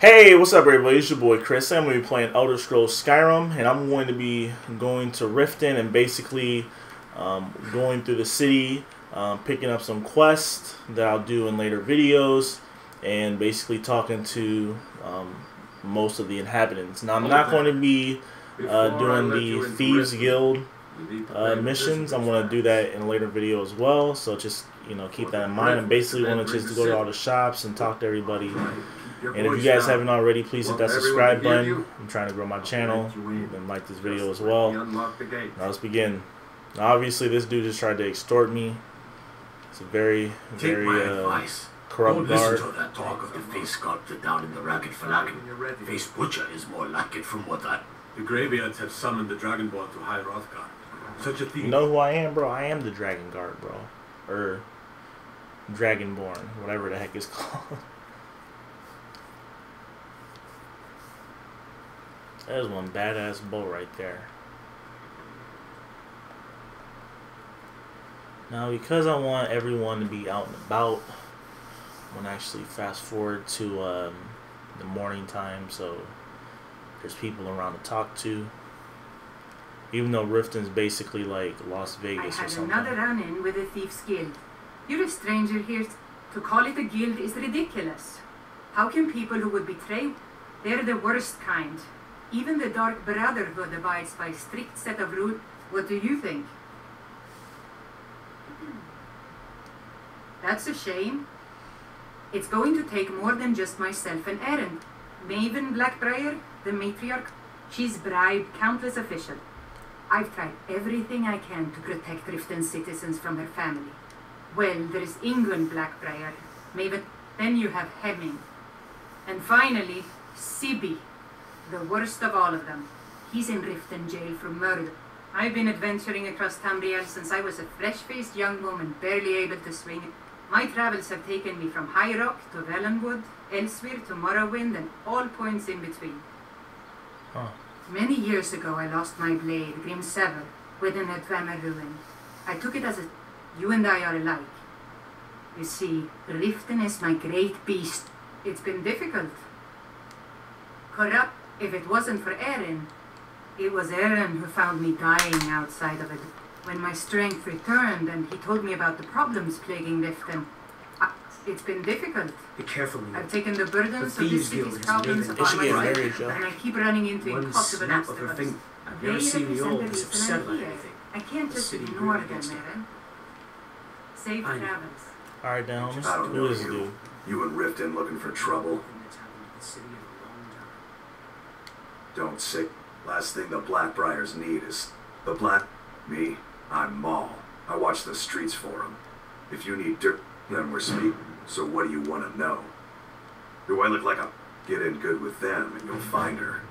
Hey, what's up everybody? It's your boy Chris. I'm going to be playing Elder Scrolls Skyrim, and I'm going to be going to Riften and basically going through the city, picking up some quests that I'll do in later videos, and basically talking to most of the inhabitants. Now, I'm not going to be doing the Thieves Guild missions. I'm going to do that in a later video as well, so just keep that in mind. I basically want to just go to all the shops and talk to everybody. And if you guys haven't already, please hit that subscribe button. I'm trying to grow my channel, and like this video as well. Now let's begin. Now, obviously, this dude just tried to extort me. It's a very corrupt guard. Listen to that talk of the face sculptor down in the ragged falagan. Face butcher is more like it from what I... The Greybeards have summoned the Dragonborn to High Hrothgar. Such a thing. You know who I am, bro? I am the Dragon Guard, bro. Or Dragonborn, whatever the heck it's called. There's one badass bow right there. Now, because I want everyone to be out and about, I'm going to actually fast forward to the morning time, so there's people around to talk to. Even though Riften's basically like Las Vegas or something. I had another run-in with a thief's guild. You're a stranger here. To call it a guild is ridiculous. How can people who would betray? They're the worst kind. Even the Dark Brotherhood abides by a strict set of rules. What do you think? That's a shame. It's going to take more than just myself and Erin. Maven Black-Briar, the matriarch, she's bribed countless officials. I've tried everything I can to protect Riften citizens from her family. Well, there's England Black-Briar, Maven, then you have Hemming. And finally, Sibby. The worst of all of them. He's in Riften jail for murder. I've been adventuring across Tamriel since I was a fresh-faced young woman, barely able to swing. My travels have taken me from High Rock to Valenwood, elsewhere to Morrowind, and all points in between. Huh. Many years ago, I lost my blade, Grim Sever, within a Dwemer ruin. I took it as a... You and I are alike. You see, Riften is my great beast. It's been difficult. Corrupt. If it wasn't for Erin, it was Erin who found me dying outside of it. When my strength returned and he told me about the problems plaguing Riften, it's been difficult. Be careful, I've taken the burdens of this city's problems upon myself, and I keep running into impossible obstacles. I've never seen the old this upset about anything. I can't just ignore them, Erin. Safe travels. Alright, now, I don't know who is this dude? You and Riften looking for trouble? Don't say. Last thing the Black-Briars need is the Black... Me, I'm Maul. I watch the streets for them. If you need dirt, then we're speaking. So what do you want to know? Do I look like a... Get in good with them and you'll find her.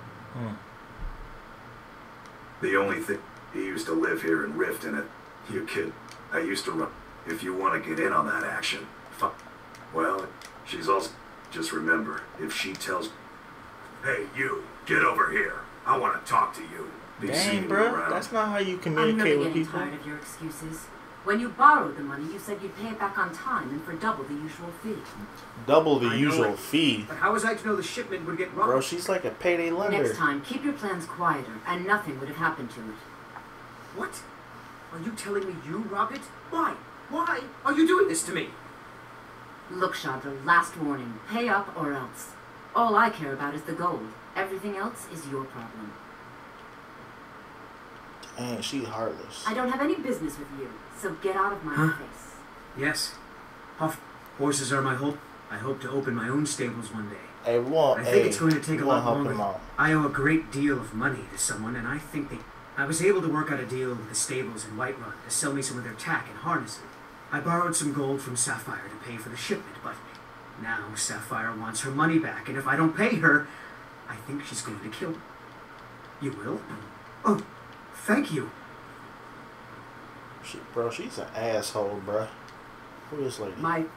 The only thing... He used to live here in Riften. You kid. I used to run... If you want to get in on that action, well, she's also... Just remember, if she tells... Hey, you, get over here. I want to talk to you. Dang, bro, that's not how you communicate with people. I'm really getting tired of your excuses. When you borrowed the money, you said you'd pay it back on time and for double the usual fee. Double the usual fee? But how was I to know the shipment would get robbed? Bro, she's like a payday lender. Next time, keep your plans quieter, and nothing would have happened to it. What? Are you telling me you robbed it? Why? Why are you doing this to me? Look, Shadra, last warning. Pay up or else. All I care about is the gold. Everything else is your problem. And she's heartless. I don't have any business with you, so get out of my face. Yes. Horses are my hope. I hope to open my own stables one day. Hey, I think it's going to take a lot longer. I owe a great deal of money to someone, and I think I was able to work out a deal with the stables in Whiterun to sell me some of their tack and harnesses. I borrowed some gold from Sapphire to pay for the shipment, but now Sapphire wants her money back, and if I don't pay her, I think she's going to kill me. You will? Oh, thank you. Bro, she's an asshole, bro. Who is this lady?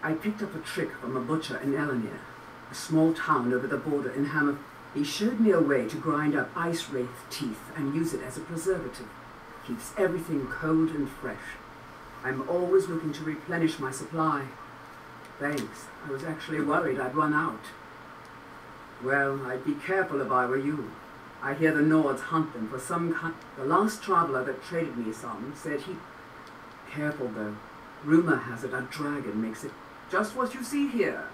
I picked up a trick from a butcher in Elenir, a small town over the border in Hammer. He showed me a way to grind up ice wraith teeth and use it as a preservative. Keeps everything cold and fresh. I'm always looking to replenish my supply. Thanks. I was actually worried I'd run out. Well, I'd be careful if I were you. I hear the Nords hunt them for some kind. The last traveler that traded me some said he... Careful though. Rumor has it a dragon makes it just what you see here.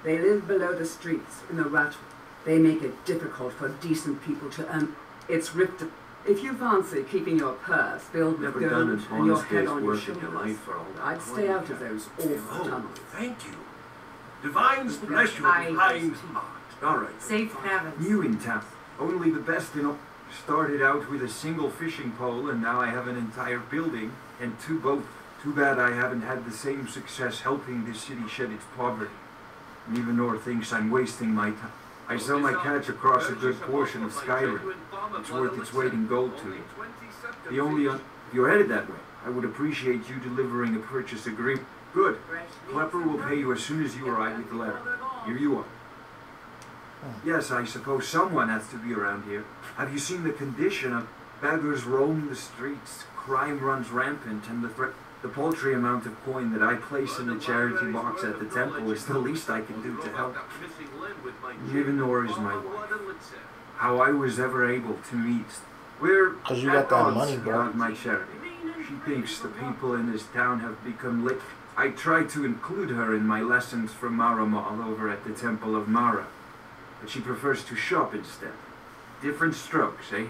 They live below the streets, in the rat. They make it difficult for decent people to earn. It's Riften. If you fancy keeping your purse filled with gold and your head on your shoulders, I'd stay out of those awful tunnels. Thank you. Divines bless you, kind heart. All right. Safe travels. New in town. Only the best in all. Started out with a single fishing pole, and now I have an entire building and 2 boats. Too bad I haven't had the same success helping this city shed its poverty. Nevenor thinks I'm wasting my time. I sell my catch across a good portion of Skyrim. It's worth its weight in gold to me. The only if you're headed that way, I would appreciate you delivering a purchase agreement. Good. Klepper will pay you as soon as you arrive with the letter. Here you are. Yes, I suppose someone has to be around here. Have you seen the condition of beggars roam the streets, crime runs rampant, and the paltry amount of coin that I place in the charity box at the temple is the least I can do to help. Nivenor is my wife. How I was ever able to meet. We're because you got that money, bro. About my charity. She thinks the people in this town have become lit. I try to include her in my lessons from Maramal over at the Temple of Mara, but she prefers to shop instead. Different strokes, eh?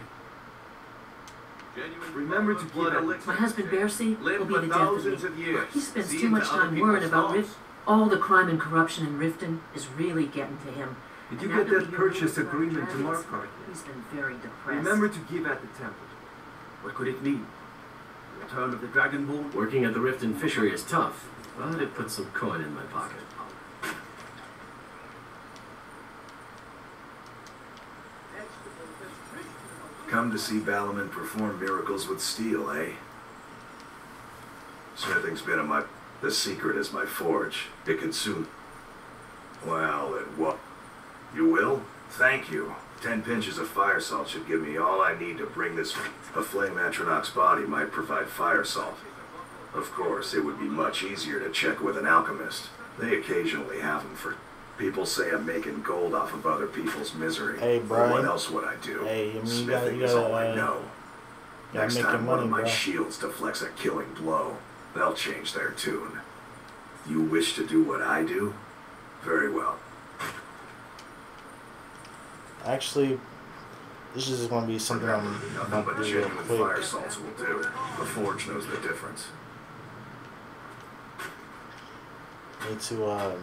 Remember to keep it. My husband Bercy will be the death of me. He spends too much time worrying about Riften. All the crime and corruption in Riften is really getting to him. Did you get that purchase agreement to Markart? He's been very depressed. Remember to give at the temple. What could it mean? The return of the Dragonborn? Working at the Riften fishery is tough, but it puts some coin in my pocket. Come to see Balaman perform miracles with steel, eh? Smithing's been the secret is my forge. It can soon... Well, it what? You will? Thank you. 10 pinches of fire salt should give me all I need to bring this... A flame Atronach's body might provide fire salt. Of course, it would be much easier to check with an alchemist. They occasionally have them for... People say I'm making gold off of other people's misery. Hey, Brian. What else would I do? Hey, I mean, Smithing is all I know. Next time one of my bro. shields deflects a killing blow, they'll change their tune. You wish to do what I do? Very well. Actually, this is going to be something I'm Nothing going but to do real genuine quick. fire salts will do. The forge knows the difference. Need to,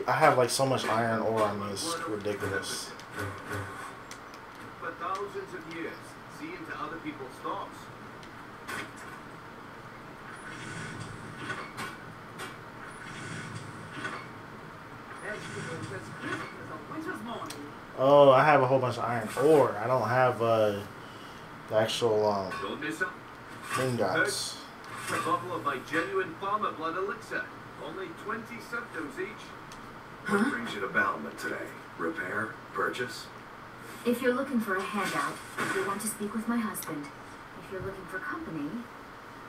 I have like so much iron ore on me, it's ridiculous. For thousands of years, see into other people's thoughts. Oh, I have a whole bunch of iron ore. I don't have the actual Don't miss out. ingots. A bottle of my genuine farmer blood elixir. Only 20 septims each. What brings you to Balaman today? Repair? Purchase? If you're looking for a handout, if you want to speak with my husband, if you're looking for company,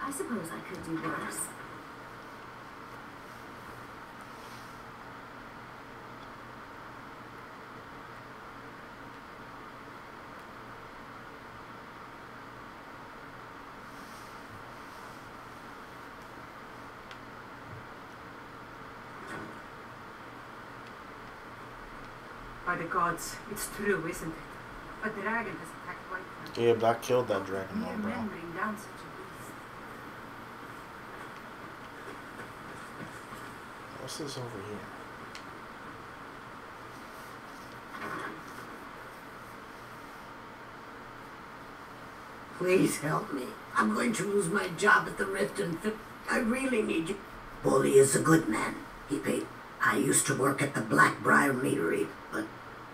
I suppose I could do worse. By the gods, it's true, isn't it? A dragon has attacked White. Yeah, but I killed that dragon though, Mere bro. men bring down such a beast. What's this over here? Please help me. I'm going to lose my job at the Riften. I really need you. Bully is a good man. He paid. I used to work at the Black-Briar Meadery, but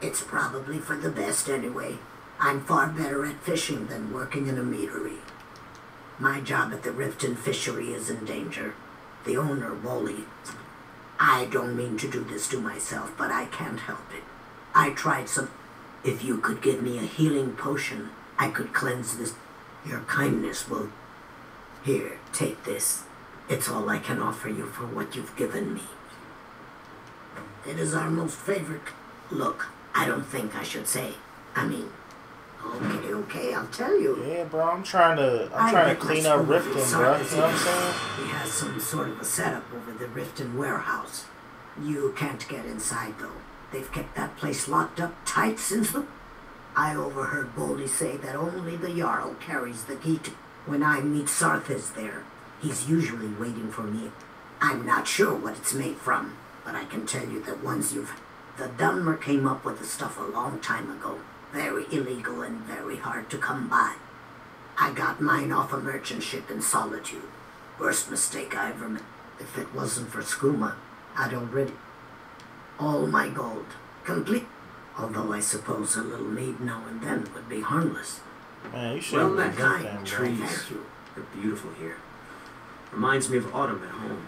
it's probably for the best anyway. I'm far better at fishing than working in a meadery. My job at the Riften fishery is in danger. The owner, Wooly, I don't mean to do this to myself, but I can't help it. I tried some. If you could give me a healing potion, I could cleanse this. Your kindness will. Here, take this. It's all I can offer you for what you've given me. It is our most favorite. Look, I don't think I should say. I mean, okay, I'll tell you. Yeah, bro, I'm trying to clean up Riften, bro. You know what I'm saying? He has some sort of a setup over the Riften warehouse. You can't get inside, though. They've kept that place locked up tight since the... I overheard Boldy say that only the Jarl carries the key to... When I meet Sarthes there, he's usually waiting for me. I'm not sure what it's made from, but I can tell you that once you've... The Dunmer came up with the stuff a long time ago. Very illegal and very hard to come by. I got mine off a merchant ship in Solitude. Worst mistake I ever made. If it wasn't for skooma, I'd already... All my gold. Complete. Although I suppose a little mead now and then would be harmless. Man, you should Well, have that done kind that, trees. bro. Thank you. They're beautiful here. Reminds me of autumn at home.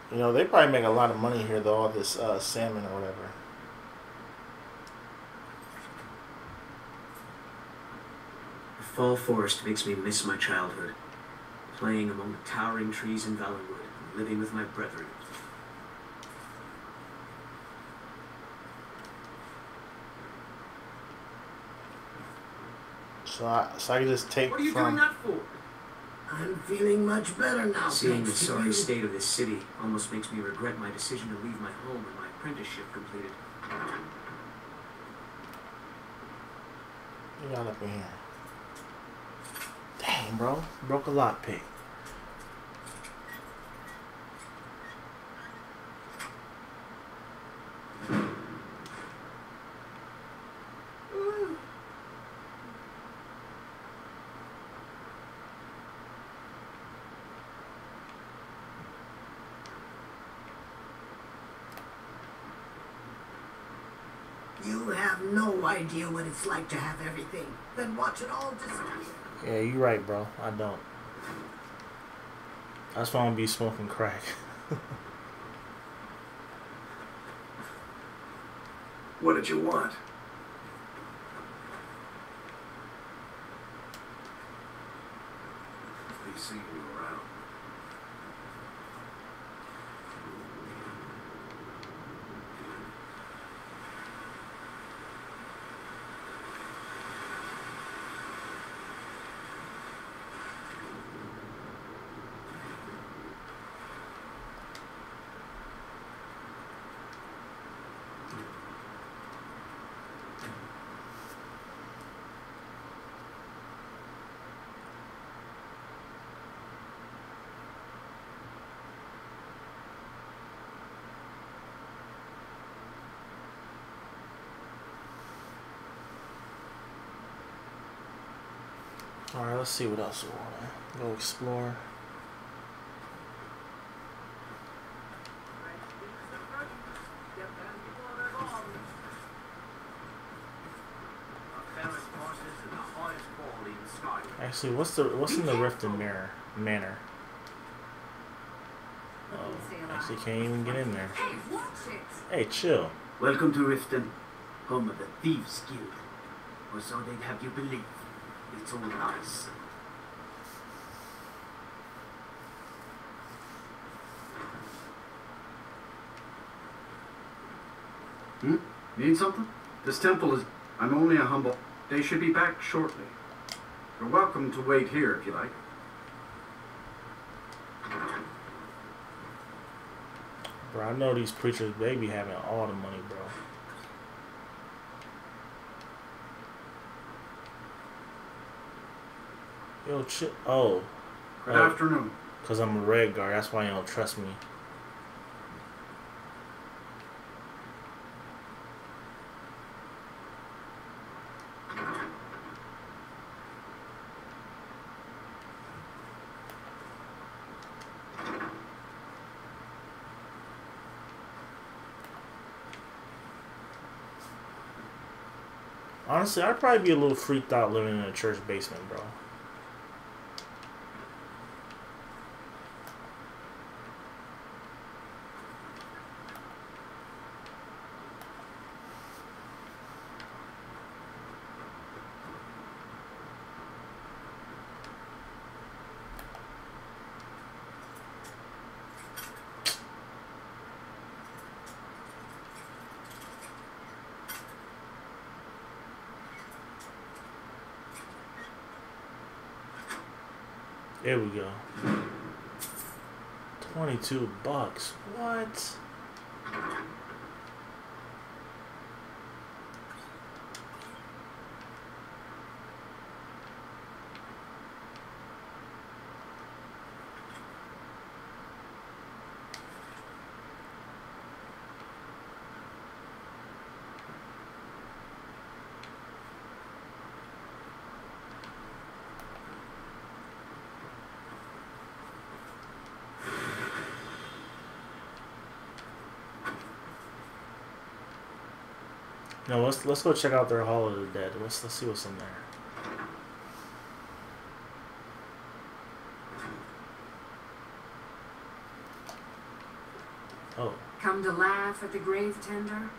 You know, they probably make a lot of money here, though, all this salmon or whatever. The fall forest makes me miss my childhood. Playing among the towering trees in Valenwood and living with my brethren. So I can just take What are you from... doing that for? I'm feeling much better now. Seeing the thanks to sorry you. state of this city almost makes me regret my decision to leave my home and my apprenticeship completed. You got up in here. Dang, bro. Broke a lockpick. You have no idea what it's like to have everything, then watch it all disappear. Yeah, you right, bro. I don't. That's why I'm gonna be smoking crack. What did you want? Be seeing you around. Alright, let's see what else we want to go explore. Actually, what's in the Riften Manor? Oh, actually can't even get in there. Hey, chill. Welcome to Riften, home of the Thieves Guild. Or so they'd have you believe. It's all nice. Need something? This temple is... I'm only a humble... They should be back shortly. You're welcome to wait here if you like. Bro, I know these preachers, they be having all the money, bro. Yo, chill. Oh. Good afternoon. Because I'm a red guard. That's why you don't trust me. Honestly, I'd probably be a little freaked out living in a church basement, bro. There we go. $22. What? No, let's go check out their Hall of the Dead. Let's see what's in there. Oh. Come to laugh at the grave tender?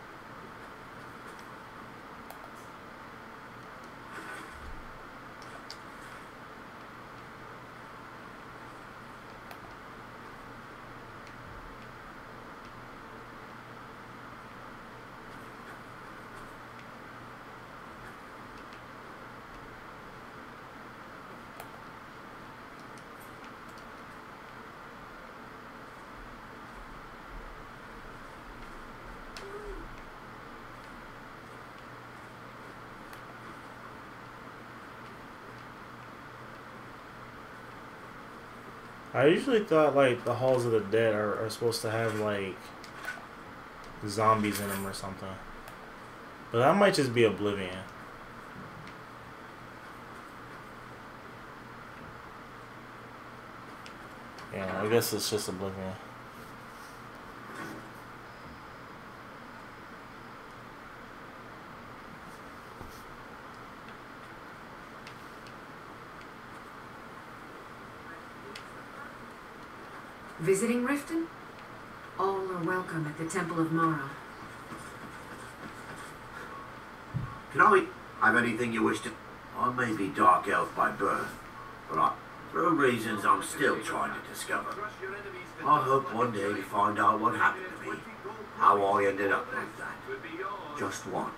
I usually thought like the Halls of the Dead are supposed to have like zombies in them or something, but that might just be Oblivion. Yeah, I guess it's just Oblivion. Visiting Riften? All are welcome at the Temple of Mara. Can I have anything you wish to? I may be dark elf by birth, but for reasons I'm still trying to discover. I hope one day to find out what happened to me, how I ended up like that. Just one.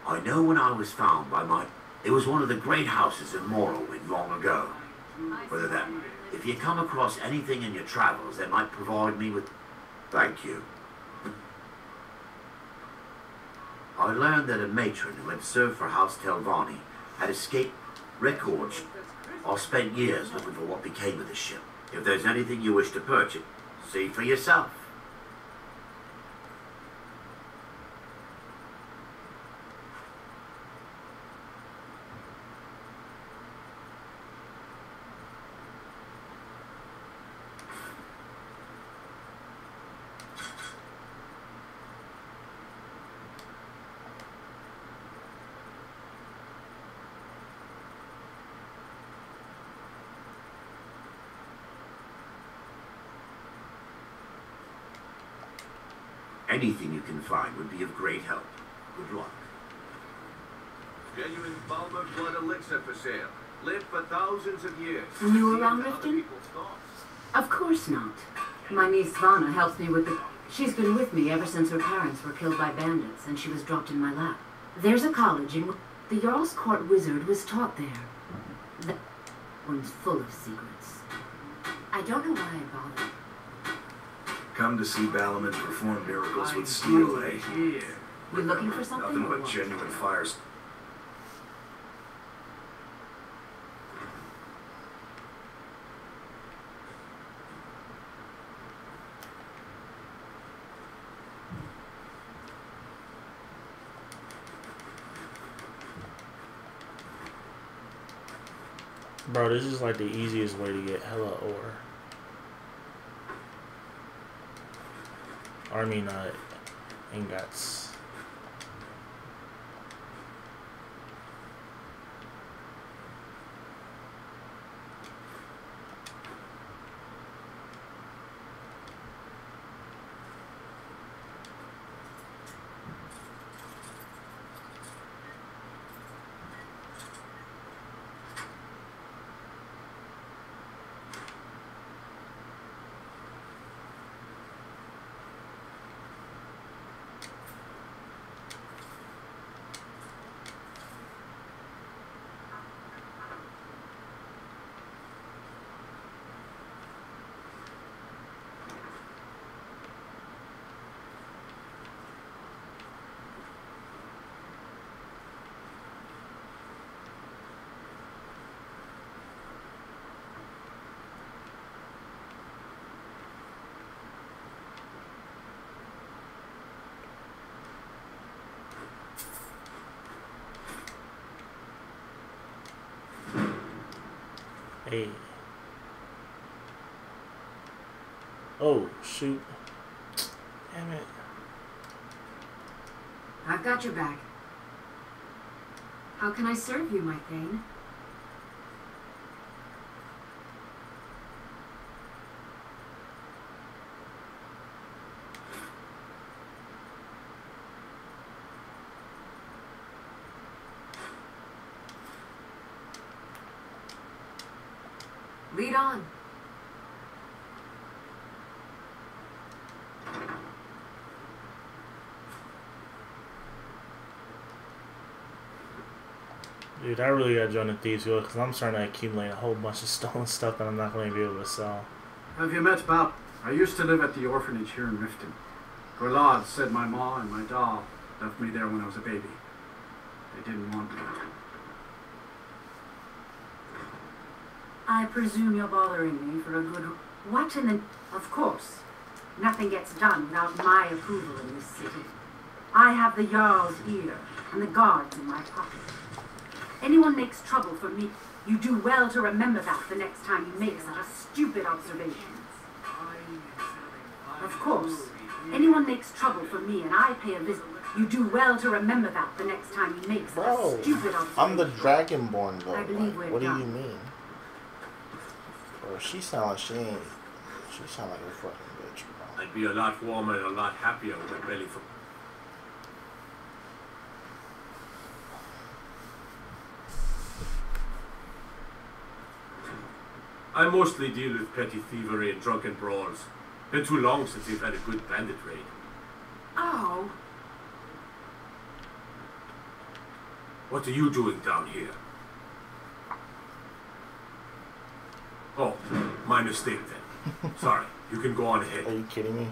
I know when I was found by it was one of the great houses in Morrowind long ago. Whether that, if you come across anything in your travels that might provide me with... Thank you. I learned that a matron who had served for House Telvanni had escaped records. I spent years looking for what became of the ship. If there's anything you wish to purchase, see for yourself. Anything you can find would be of great help. Good luck. Genuine Balmer blood elixir for sale. Lived for thousands of years. New around Riften? Of course not. My niece Svana helps me with the... She's been with me ever since her parents were killed by bandits and she was dropped in my lap. There's a college in... The Jarl's Court wizard was taught there. That one's full of secrets. I don't know why I bothered. Come to see Balaam perform miracles with steel, eh? We're looking for something? Nothing but genuine fires. Bro, this is like the easiest way to get hella ore. I mean, ingots. Hey. Oh, shoot. Damn it. I've got your back. How can I serve you, my Thane? Lead on. Dude, I really gotta join the Thieves Guild because I'm starting to accumulate a whole bunch of stolen stuff that I'm not going to be able to sell. Have you met Bob? I used to live at the orphanage here in Riften. Gorlad said my ma and my doll left me there when I was a baby. They didn't want me. I presume you're bothering me for a good... What in the... Of course. Nothing gets done without my approval in this city. I have the Jarl's ear and the guards in my pocket. Anyone makes trouble for me, you do well to remember that the next time you make such a stupid observation. Of course, anyone makes trouble for me and I pay a visit, you do well to remember that the next time you make such a stupid observation. I'm the Dragonborn girl. I believe we're what do done. you mean? Bro, she sound like she ain't... She sound like a fucking bitch, bro. I'd be a lot warmer and a lot happier with a belly full. I mostly deal with petty thievery and drunken brawls. Been too long since we've had a good bandit raid. Oh. What are you doing down here? Oh, my mistake then. Sorry, you can go on ahead. Are you kidding me?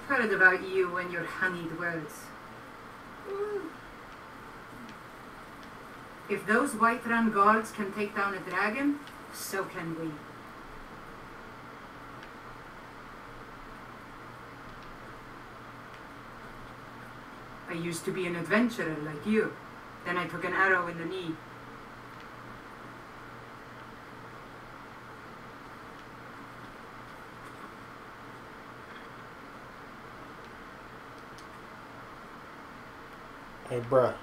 Heard about you and your honeyed words. If those Whiterun guards can take down a dragon, so can we. I used to be an adventurer like you. Then I took an arrow in the knee. Hey, bruh.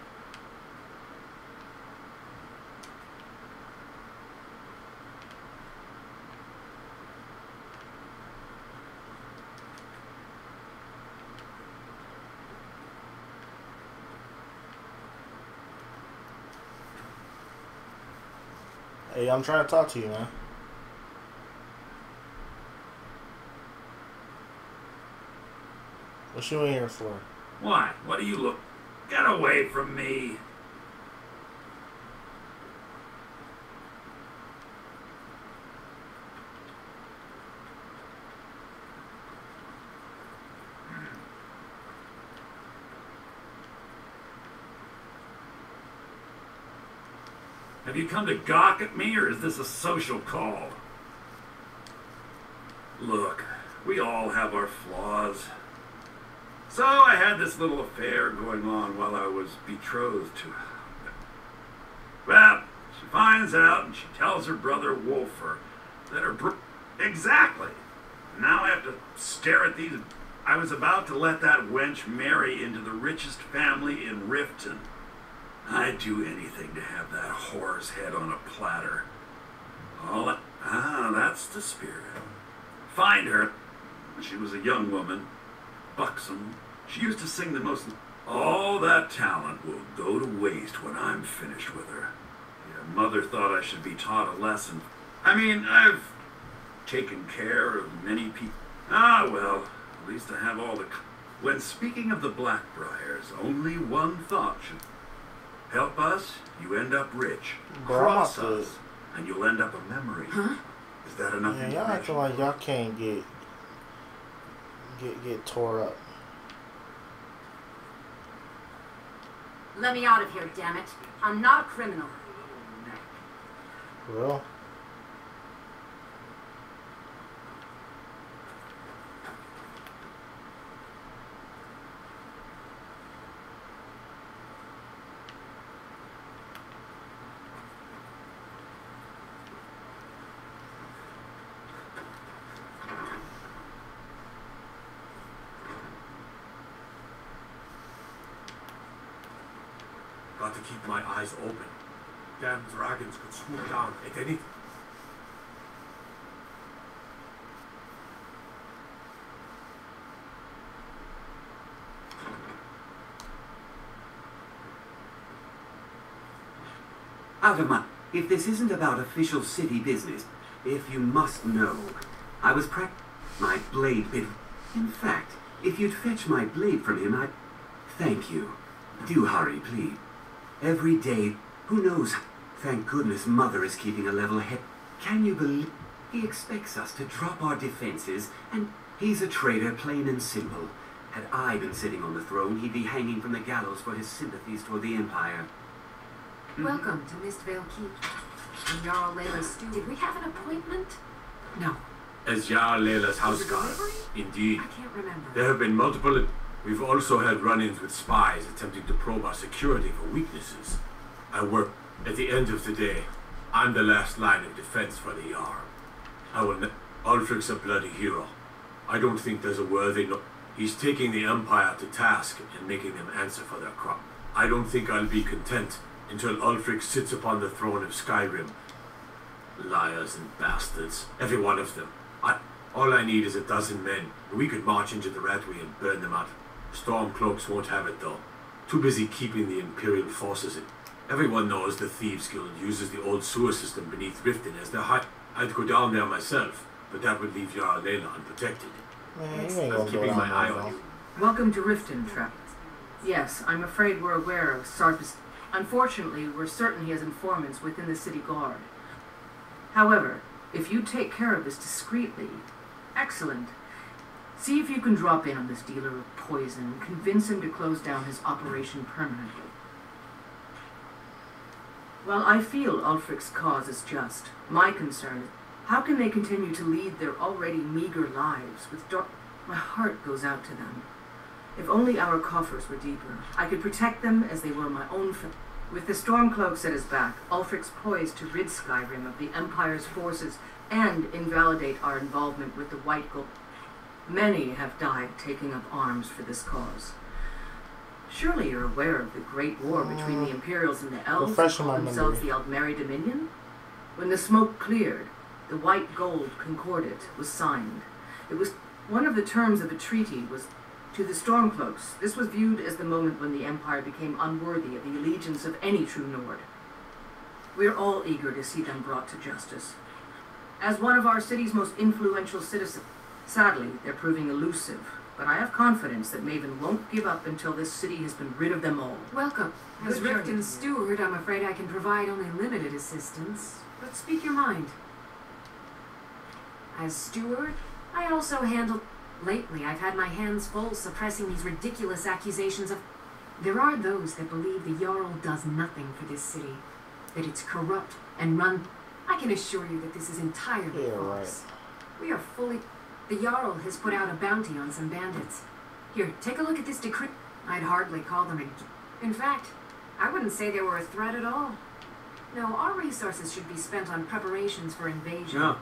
Hey, I'm trying to talk to you, man. What you in here for? Why? What do you look? Get away from me! Have you come to gawk at me, or is this a social call? Look, we all have our flaws. So I had this little affair going on while I was betrothed to her. Well, she finds out and she tells her brother Wolfer that her Exactly. Now I have to stare at these... I was about to let that wench marry into the richest family in Riften. I'd do anything to have that whore's head on a platter. That's the spirit. Find her. She was a young woman. Buxom. She used to sing the most... All that talent will go to waste when I'm finished with her. Your mother thought I should be taught a lesson. I mean, I've taken care of many people. Ah, well, at least I have all the... When speaking of the Black-Briars, only one thought should... Help us, you end up rich. Cross us, and you'll end up a memory. Huh? Is that enough Yeah, y'all acting like y'all can't get tore up. Let me out of here, damn it. I'm not a criminal. Well, Got to keep my eyes open. Damn dragons could swoop down at any... Out of my... If this isn't about official city business, if you must know, I was my blade bit... In fact, if you'd fetch my blade from him, I'd... Thank you. Do hurry, please. Every day, who knows? Thank goodness Mother is keeping a level head. Can you believe he expects us to drop our defenses, and he's a traitor, plain and simple. Had I been sitting on the throne, he'd be hanging from the gallows for his sympathies toward the Empire. Welcome to Mistvale Keep. I'm Jarl Laila's steward. Did we have an appointment? No. As Jarl Laila's house guard. Indeed. I can't remember. There have been multiple... We've also had run-ins with spies attempting to probe our security for weaknesses. I work at the end of the day. I'm the last line of defense for the Jarl. Ulfric's a bloody hero. I don't think there's a worthy He's taking the Empire to task and making them answer for their crime. I don't think I'll be content until Ulfric sits upon the throne of Skyrim. Liars and bastards, every one of them. All I need is 12 men, and we could march into the Ratway and burn them out. Stormcloaks won't have it though. Too busy keeping the Imperial forces in. Everyone knows the Thieves Guild uses the old sewer system beneath Riften as their high. I'd go down there myself, but that would leave Jarl Laila unprotected. I'm keeping my eye on you. Welcome to Riften, Travis. Yes, I'm afraid we're aware of Sarp's. Unfortunately, we're certain he has informants within the city guard. However, if you take care of this discreetly, excellent. See if you can drop in on this dealer of poison and convince him to close down his operation permanently. While I feel Ulfric's cause is just, my concern is how can they continue to lead their already meager lives with dark... My heart goes out to them. If only our coffers were deeper, I could protect them as they were my own With the Stormcloaks at his back, Ulfric's poised to rid Skyrim of the Empire's forces and invalidate our involvement with the White Gold. Many have died taking up arms for this cause. Surely you're aware of the Great War between the Imperials and the Elves who call themselves the Aldmeri Dominion? When the smoke cleared, the White Gold Concordat was signed. It was one of the terms of a treaty was to the Stormcloaks. This was viewed as the moment when the Empire became unworthy of the allegiance of any true Nord. We're all eager to see them brought to justice. As one of our city's most influential citizens, sadly, they're proving elusive, but I have confidence that Maven won't give up until this city has been rid of them all. Welcome. As Riften's steward, I'm afraid I can provide only limited assistance, but speak your mind. As steward, I also handle... Lately, I've had my hands full suppressing these ridiculous accusations of... There are those that believe the Jarl does nothing for this city, that it's corrupt and run... I can assure you that this is entirely false. Right. We are fully... The Jarl has put out a bounty on some bandits. Here, take a look at this decree. I'd hardly call them a... In fact, I wouldn't say they were a threat at all. No, our resources should be spent on preparations for invasion. No,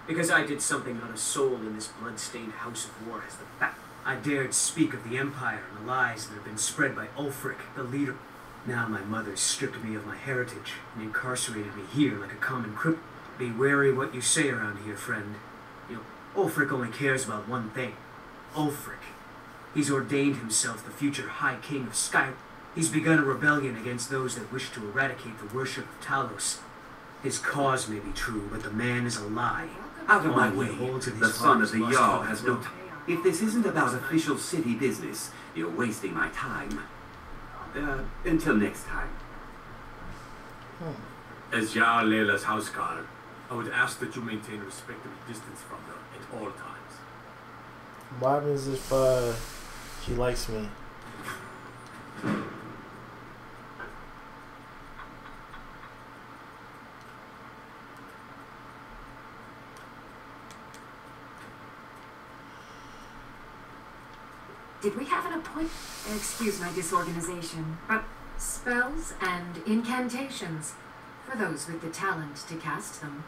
because I did something not a soul in this blood-stained house of war has the fact. I dared speak of the Empire and the lies that have been spread by Ulfric, the leader. Now my mother stripped me of my heritage and incarcerated me here like a common criminal. Be wary what you say around here, friend. You know, Ulfric only cares about one thing. Ulfric. He's ordained himself the future High King of Skyrim. He's begun a rebellion against those that wish to eradicate the worship of Talos. His cause may be true, but the man is a lie. Out of my All he way. holds in The his son heart of the is lust Jarl for has the no throne. time. If this isn't about official city business, you're wasting my time. Until next time. As Jarl Layla's houseguard, I would ask that you maintain a respectable distance from her at all times. What happens if she likes me? Did we have an appointment? Excuse my disorganization, but spells and incantations for those with the talent to cast them.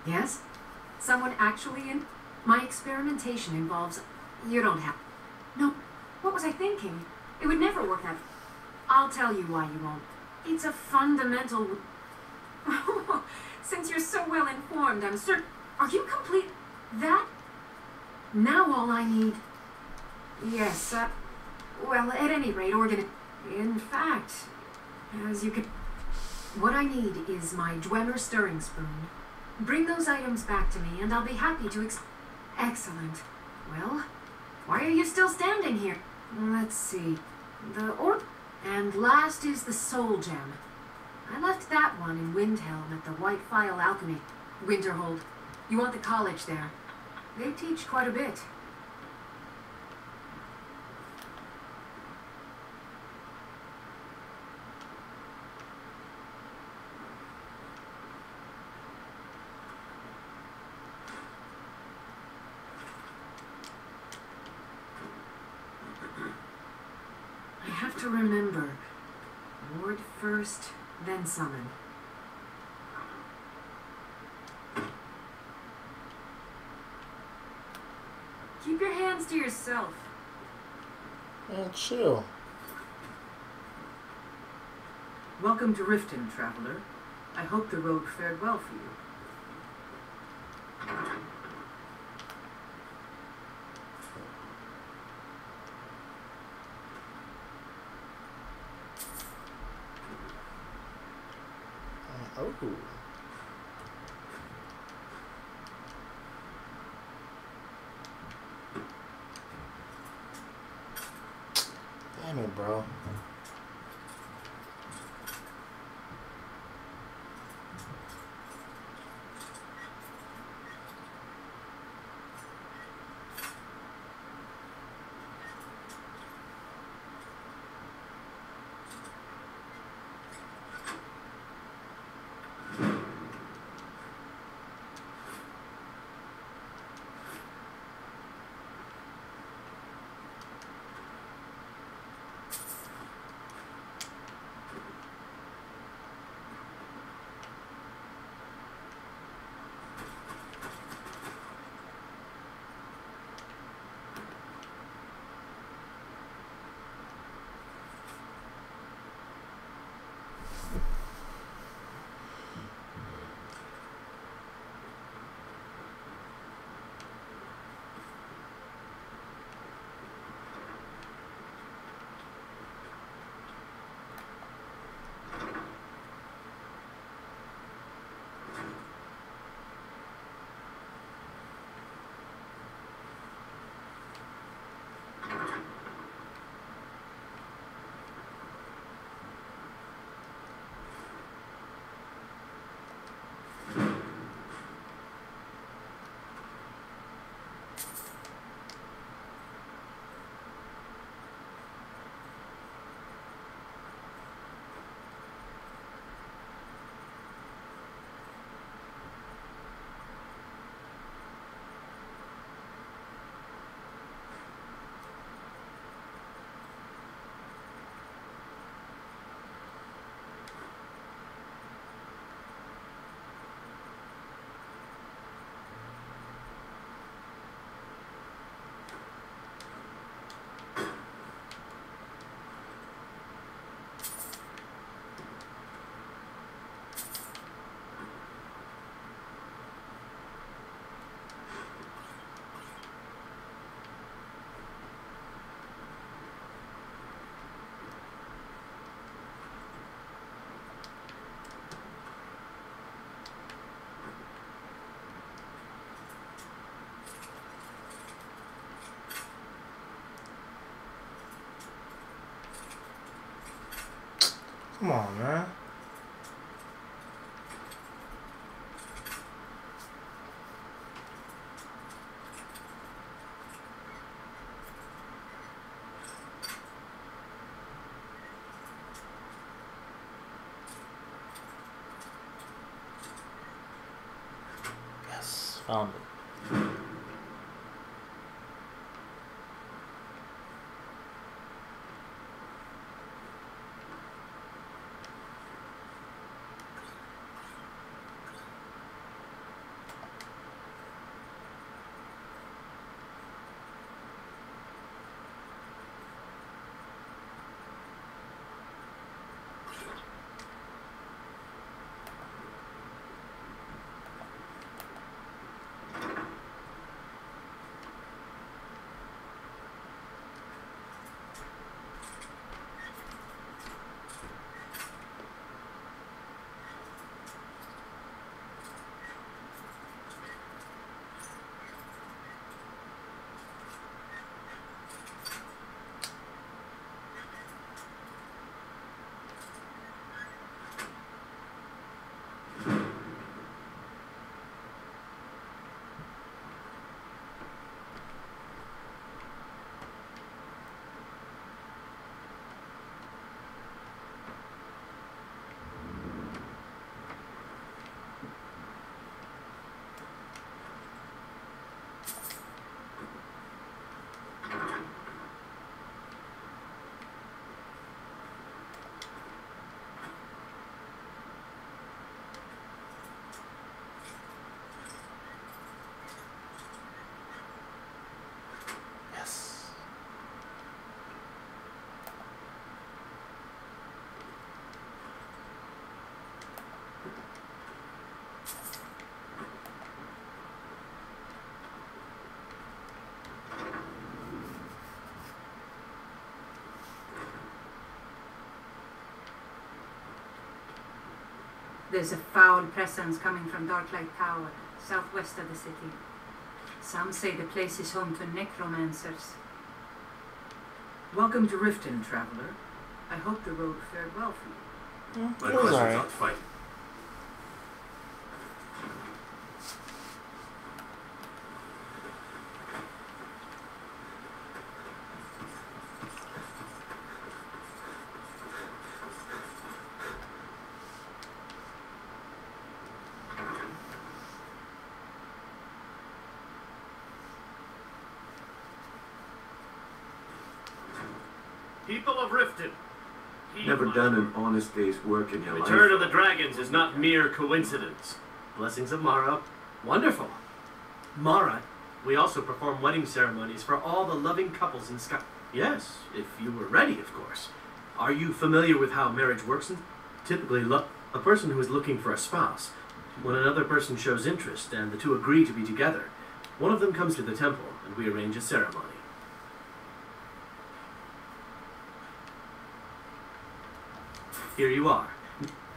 Yes? Someone actually in... My experimentation involves... You don't have... No. What was I thinking? It would never work that... I'll tell you why you won't. It's a fundamental... Since you're so well informed, I'm certain... Are you complete... That? Now all I need... Yes, well, at any rate, In fact, as you can... What I need is my Dwemer stirring spoon. Bring those items back to me, and I'll be happy to Excellent. Well, why are you still standing here? Let's see. And last is the soul gem. I left that one in Windhelm at the White Phial Alchemy. Winterhold. You want the college there. They teach quite a bit. I have to remember. Ward first, then summon. Keep your hands to yourself. And chill. Welcome to Riften, traveler. I hope the road fared well for you. Oh. Damn it, bro. Come on, man. Yes, found it. There's a foul presence coming from Darklight Tower, southwest of the city. Some say the place is home to necromancers. Welcome to Riften, traveler. I hope the road fared well for you. My question's not fighting. People of Riften, Never done an honest day's work in your life. Return of the Dragons is not mere coincidence. Blessings of Mara. Wonderful. Mara, we also perform wedding ceremonies for all the loving couples in Sky. Yes, if you were ready, of course. Are you familiar with how marriage works? Typically, a person who is looking for a spouse, when another person shows interest and the two agree to be together, one of them comes to the temple and we arrange a ceremony. Here you are.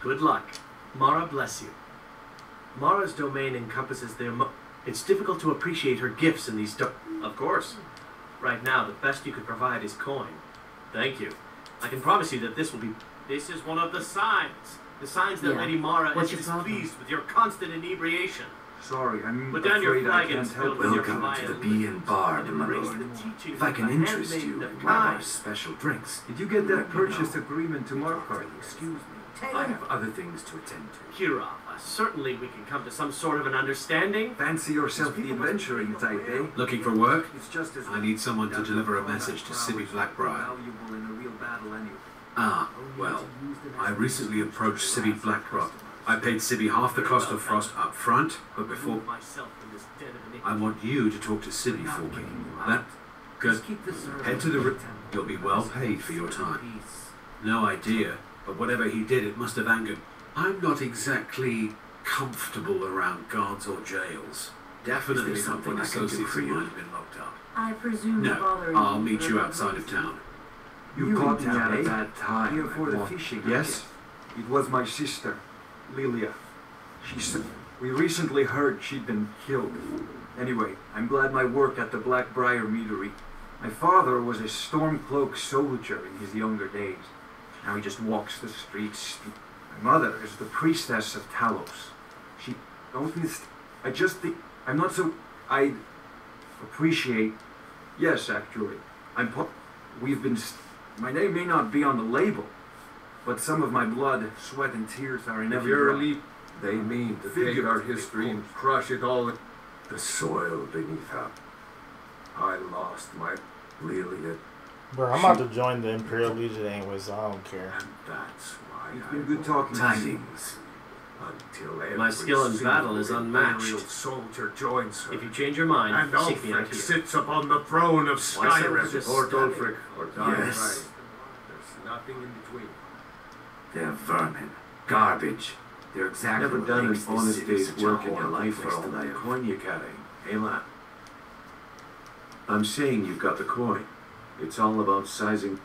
Good luck. Mara bless you. Mara's domain encompasses their it's difficult to appreciate her gifts in these Of course. Right now, the best you could provide is coin. Thank you. I can promise you that this will be... This is one of the signs. The signs that Lady Mara is displeased with your constant inebriation. Sorry, I'm Put down your afraid I flag can't and help spill it. Welcome to the Bee and Bard, my lord. If I can interest you in one of our special drinks. Did you get that purchase agreement to mark card? Excuse me. I have other things to attend to. Kira, certainly we can come to some sort of an understanding. Fancy yourself the adventuring type, eh? Looking for work? It's just as I need someone to deliver a message to City Black-Briar. valuable in a real battle anyway. Ah, well, I recently approached City Black-Briar. I paid City half the cost of frost up front, but before... I want you to talk to City for me. That... Good. Head to the... You'll be well paid for your time. No idea, but whatever he did, it must have angered... I'm not exactly comfortable around guards or jails. Definitely something associates of mine have been locked up. I presume No, I'll meet you outside of town. You caught me at a eh? bad time. Here for the fishing. Yes? It was my sister, Lilia. She said, we recently heard she'd been killed. Anyway, I'm glad my work at the Black-Briar Meadery. My father was a Stormcloak soldier in his younger days. Now he just walks the streets. My mother is the priestess of Talos. She don't I just think I'm not so I appreciate. Yes, actually, we've been. My name may not be on the label, but some of my blood, sweat, and tears are in every drop. They mean to take our history and crush it all. The soil beneath her. I lost my Lilia. Bro, I'm about to join the Imperial Legion anyways, so I don't care. And that's why it's been good talking tidings. Until my skill in battle is unmatched. Imperial soldier joins her. If you change your mind, and seek me out Ulfric here. sits upon the throne of Skyrim. Or Ulfric, or die. Yes. Right. There's nothing in between. They're vermin. Garbage. They're exactly Never what done an makes this honest city day's such a work in your horrible life for place all to that live. coin you're carrying, eh, lad? I'm saying you've got the coin. It's all about sizing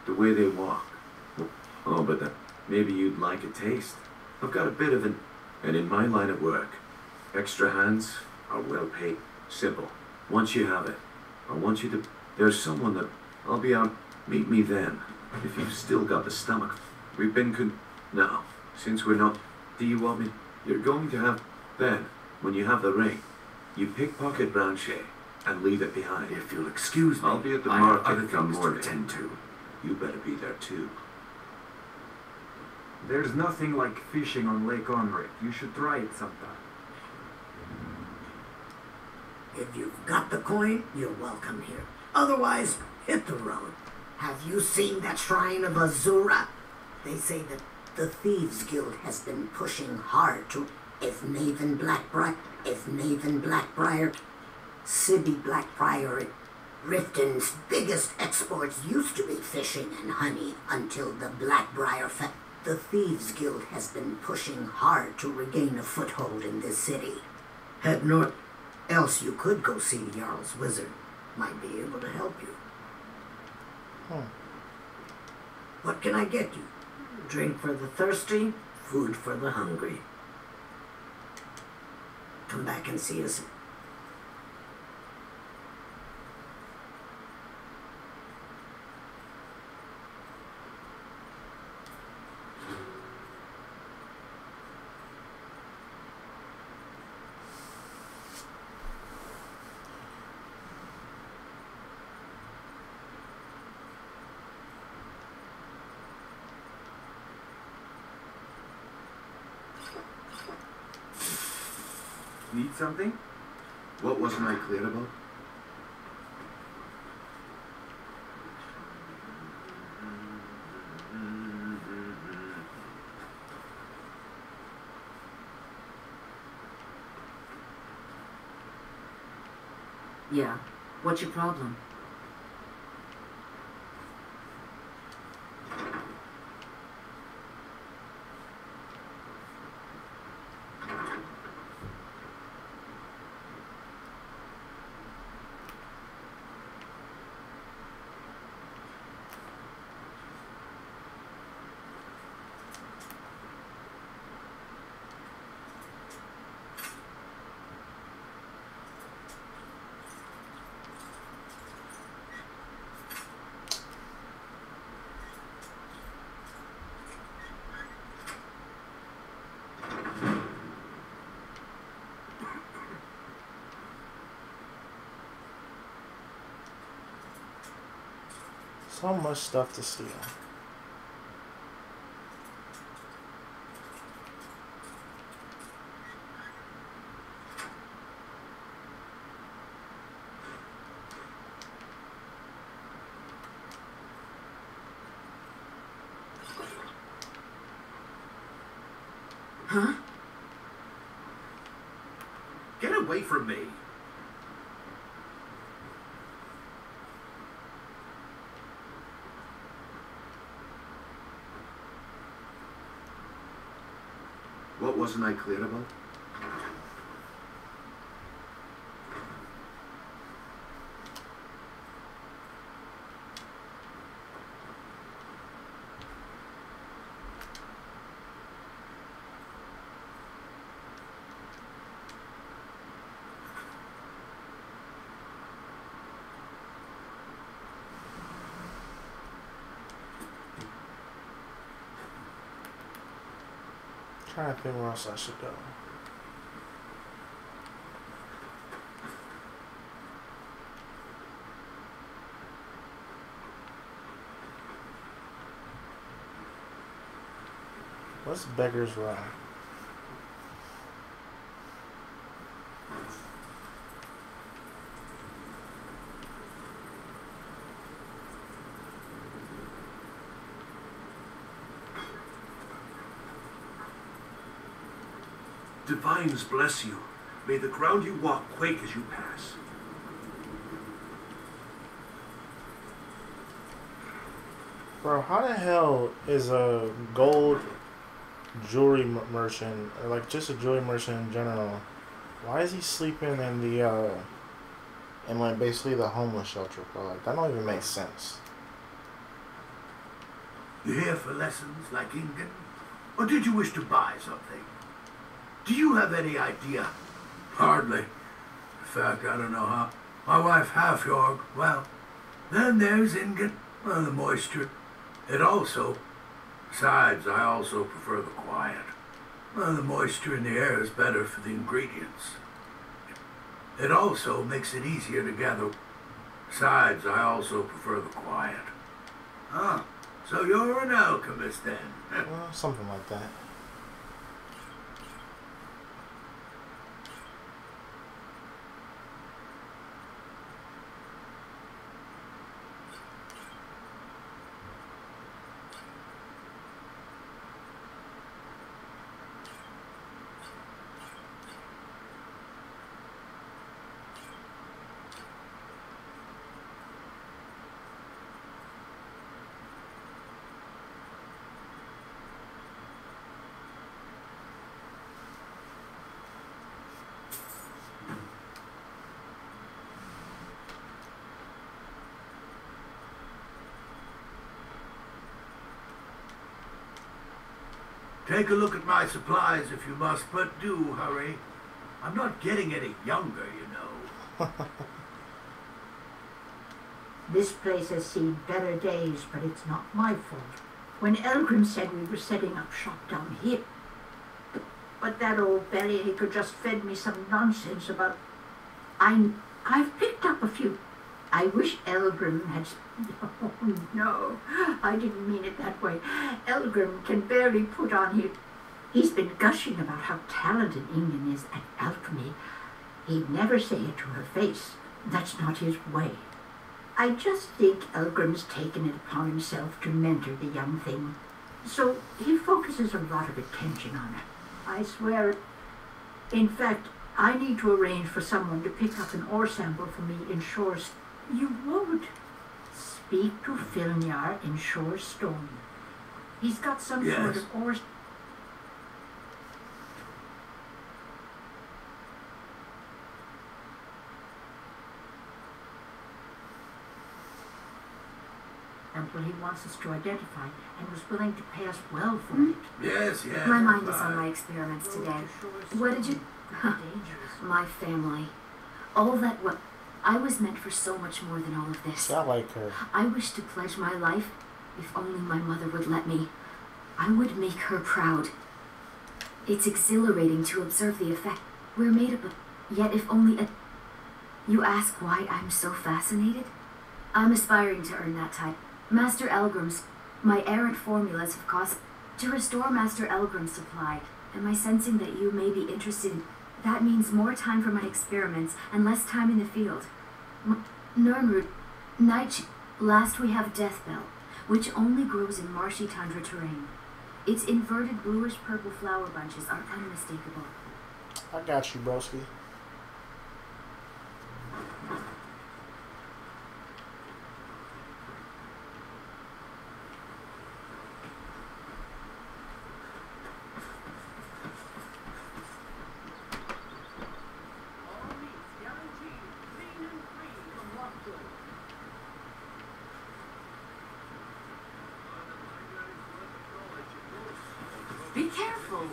the way they walk. Oh, but maybe you'd like a taste. I've got a bit of an... And in my line of work, extra hands are well paid. Simple. Once you have it, I want you to... There's someone that... I'll be out. Meet me then. If you've still got the stomach. We've been Now, since we're not... Do you want me... You're going to have... Then, when you have the ring, you pickpocket Branchet and leave it behind. If you'll excuse me, I'll be at the I market have other come things to morning. attend to. You better be there too. There's nothing like fishing on Lake Honrich. You should try it sometime. If you've got the coin, you're welcome here. Otherwise, hit the road. Have you seen that shrine of Azura? They say that the Thieves Guild has been pushing hard to... If Maven Black-Briar, Sibby Black-Briar, Riften's biggest exports used to be fishing and honey until the Black-Briar The Thieves Guild has been pushing hard to regain a foothold in this city. Head north, else you could go see Jarl's wizard. Might be able to help you. What can I get you? Drink for the thirsty, food for the hungry. Come back and see us. Need something? What wasn't I clear about? Yeah. What's your problem? So much stuff to steal. Huh? Get away from me. What wasn't I clear about? trying to think where else I should go. What's Beggar's Rock? Divines bless you. May the ground you walk quake as you pass. Bro, how the hell is a gold jewelry merchant, or like just a jewelry merchant in general, why is he sleeping in the in like basically the homeless shelter, bro? Like, that don't even make sense. You here for lessons like Ingen? Or did you wish to buy something? Do you have any idea? Hardly. In fact, I don't know how. My wife half Jorg. Well, then there's Ingen. Well, the moisture. It also. Besides, I also prefer the quiet. Well, the moisture in the air is better for the ingredients. It also makes it easier to gather. Besides, I also prefer the quiet. Ah, so you're an alchemist then? Well, something like that. Take a look at my supplies if you must, but do hurry. I'm not getting any younger, you know. This place has seen better days, but it's not my fault. When Elgrim said we were setting up shop down here, but that old bellyacre just fed me some nonsense about... I've picked up a few. I wish Elgrim had... Oh, no, I didn't mean it that way. Elgrim can barely put on his... He's been gushing about how talented Ingen is at alchemy. He'd never say it to her face. That's not his way. I just think Elgrim's taken it upon himself to mentor the young thing. So he focuses a lot of attention on her. I swear it. In fact, I need to arrange for someone to pick up an ore sample for me in Shore's... You won't. Speak to Filnyar in Shore's Stone. He's got some sort of ore... Sample he wants us to identify, and was willing to pay us well for it. Yes, yes. My mind is on my experiments today. What did you... My family. All that what... I was meant for so much more than all of this. I like her. I wish to pledge my life, if only my mother would let me. I would make her proud. It's exhilarating to observe the effect. We're made up of... Yet if only a... You ask why I'm so fascinated? I'm aspiring to earn that type. Master Elgrim's... My errant formulas have caused... To restore Master Elgrim's supply. Am I sensing that you may be interested in... That means more time for my experiments and less time in the field. Nernroot, last we have Deathbell, which only grows in marshy tundra terrain. Its inverted bluish-purple flower bunches are unmistakable. I got you, broski. Be careful.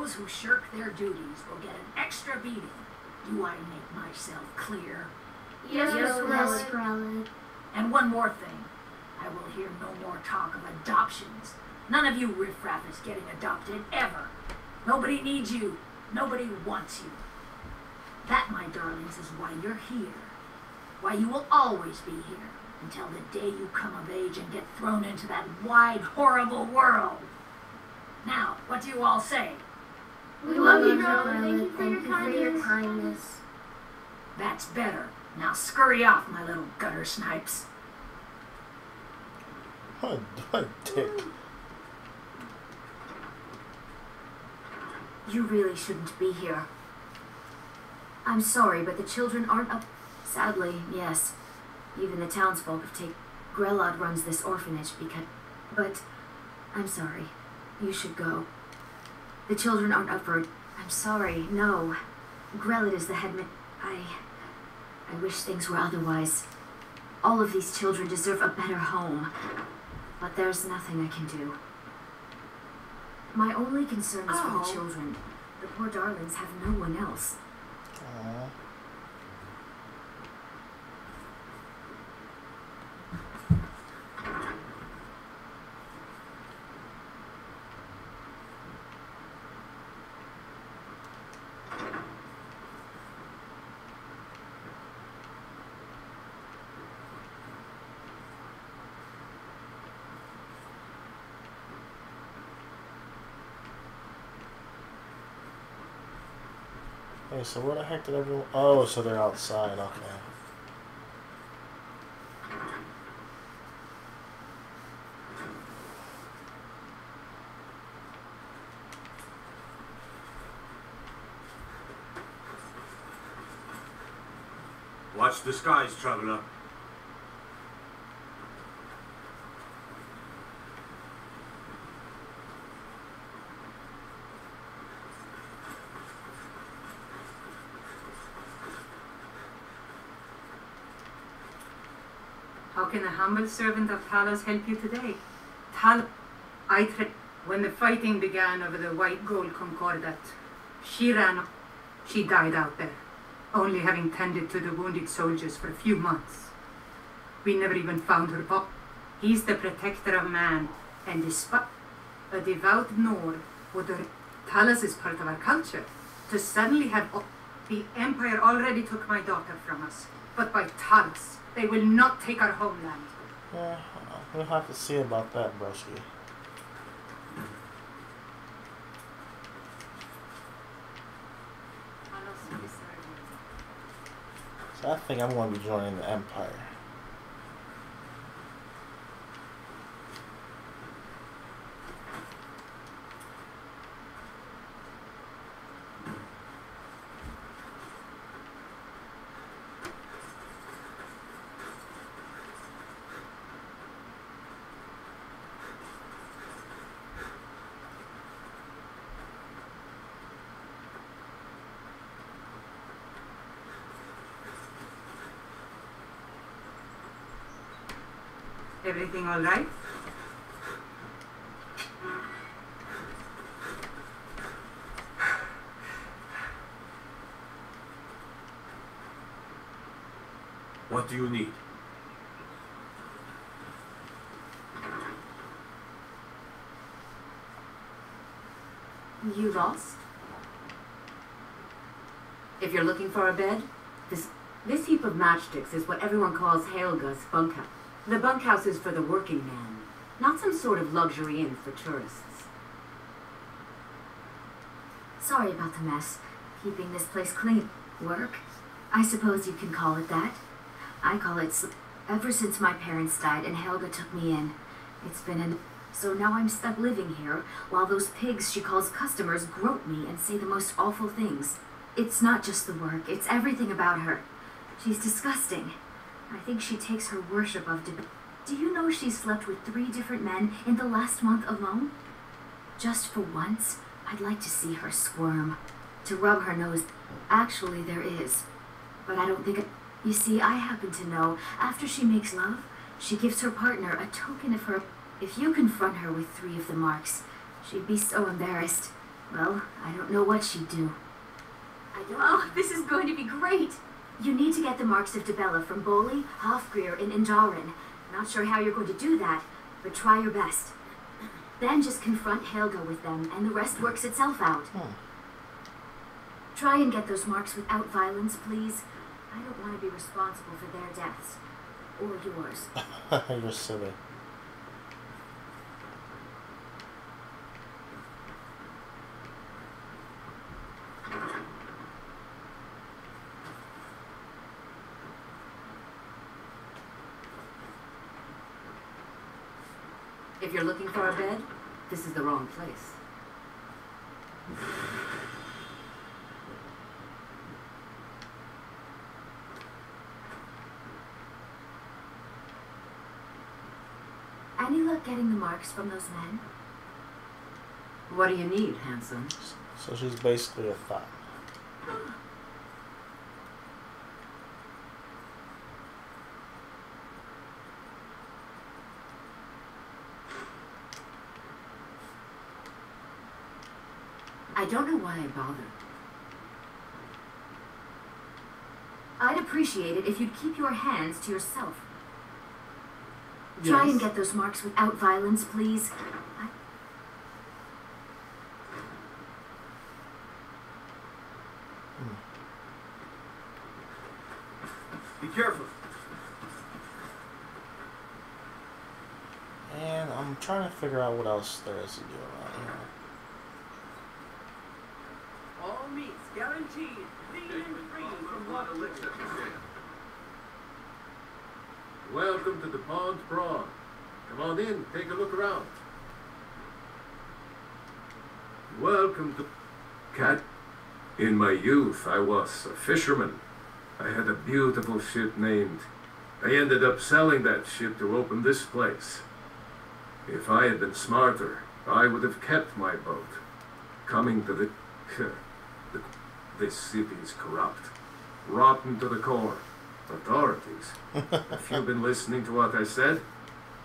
those who shirk their duties will get an extra beating. Do I make myself clear? Yes, Grella. And one more thing. I will hear no more talk of adoptions. None of you riffraff is getting adopted, ever. Nobody needs you. Nobody wants you. That, my darlings, is why you're here. Why you will always be here, until the day you come of age and get thrown into that wide, horrible world. Now, what do you all say? We love you, Grella. Thank you for your kindness. That's better. Now scurry off, my little gutter snipes. What a dick. You really shouldn't be here. I'm sorry, but the children aren't up. Sadly, yes. Even the townsfolk have taken. Grelod runs this orphanage because. But I'm sorry. You should go. The children aren't up for. I'm sorry, no. Grelod is the headman. I wish things were otherwise. All of these children deserve a better home. But there's nothing I can do. My only concern is for the children. The poor darlings have no one else. Aww. Hey, so where the heck did everyone... Oh, so they're outside, okay. Watch the skies, traveler. How can a humble servant of Talos help you today? When the fighting began over the white gold concordat, she ran. She died out there, only having tended to the wounded soldiers for a few months. We never even found her body. He's the protector of man, and despite a devout Nord, Talos is part of our culture. To suddenly have the Empire already took my daughter from us, but by Talos, they will not take our homeland. Yeah, we'll have to see about that, Brusky. So I think I'm going to be joining the Empire. Everything all right? What do you need? You lost? If you're looking for a bed, this heap of matchsticks is what everyone calls Helga's bunkhouse. The bunkhouse is for the working man, not some sort of luxury inn for tourists. Sorry about the mess. Keeping this place clean. Work? I suppose you can call it that. I call it ever since my parents died and Helga took me in. It's been So now I'm stuck living here, while those pigs she calls customers grope me and say the most awful things. It's not just the work, it's everything about her. She's disgusting. I think she takes her worship of Do you know she slept with 3 different men in the last month alone? Just for once, I'd like to see her squirm. To rub her nose. Actually, there is. But I don't think You see, I happen to know, after she makes love, she gives her partner a token of her. If you confront her with 3 of the marks, she'd be so embarrassed. Well, I don't know what she'd do. Oh, this is going to be great. You need to get the marks of Dibella from Bolli, Hofgrir, and Indaren. Not sure how you're going to do that, but try your best. Then just confront Helga with them, and the rest works itself out. Try and get those marks without violence, please. I don't want to be responsible for their deaths. Or yours. You're silly. If you're looking for a bed, this is the wrong place. Any luck getting the marks from those men? What do you need, handsome? So she's basically a thought. I don't know why I bothered. I'd appreciate it if you'd keep your hands to yourself. Yes. Try and get those marks without violence, please. Be careful. And I'm trying to figure out what else there is to do around here. All meats guaranteed, clean and free from water liquor. Welcome to the Pond Prawn. Come on in, take a look around. Welcome to Cat. In my youth, I was a fisherman. I had a beautiful ship named. I ended up selling that ship to open this place. If I had been smarter, I would have kept my boat. Coming to the this city is corrupt. Rotten to the core. Authorities. If you've been listening to what I said,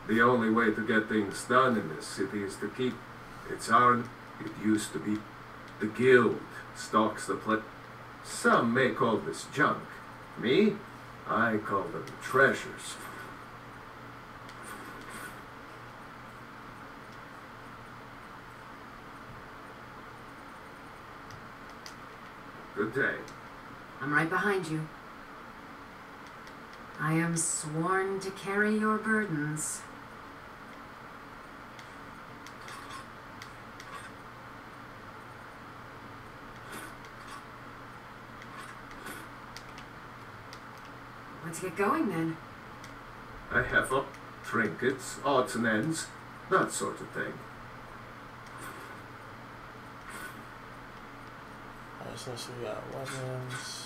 the only way to get things done in this city is to keep it used to be the guild stocks the place. Some may call this junk. Me? I call them treasures. Good day. I'm right behind you. I am sworn to carry your burdens. Let's get going then. I have trinkets, odds and ends, that sort of thing. Alright, so we got weapons.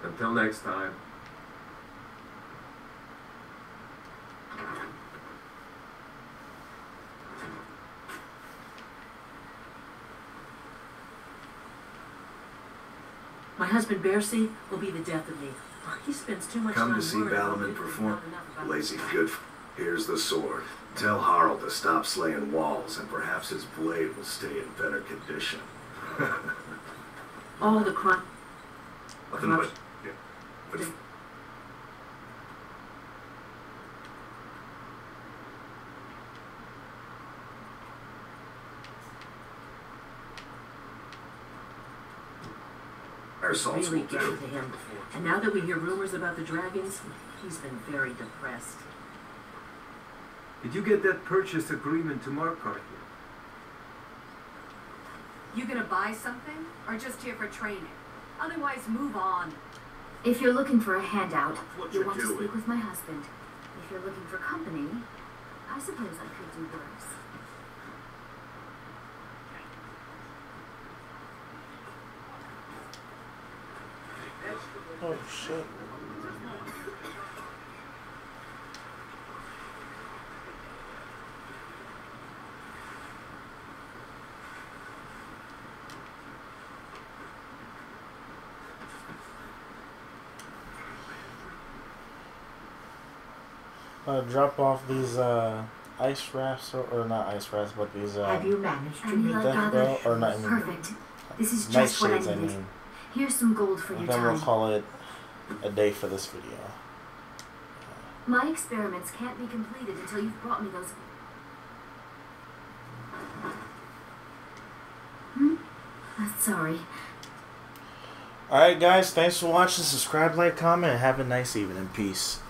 Until next time. My husband Bercy will be the death of me. He spends too much time Come to see Balliman perform? Lazy good. Here's the sword. Tell Jarl to stop slaying walls, and perhaps his blade will stay in better condition. All the crime. Nothing but... But our salts Really will get do. to him. And now that we hear rumors about the dragons, he's been very depressed. Did you get that purchase agreement to Markarth? You gonna buy something, or just here for training? Otherwise, move on. If you're looking for a handout, What you'll you want to doing? speak with my husband. If you're looking for company, I suppose I could do worse. Oh shit. drop off these ice rafts, or not ice rafts, but these Have you managed to make death bell, or not? Perfect. This is just what I needed. I mean. Here's some gold for your Then time. we'll call it a day for this video. My experiments can't be completed until you've brought me those. Sorry. Alright guys, thanks for watching. Subscribe, like, comment, and have a nice evening. Peace.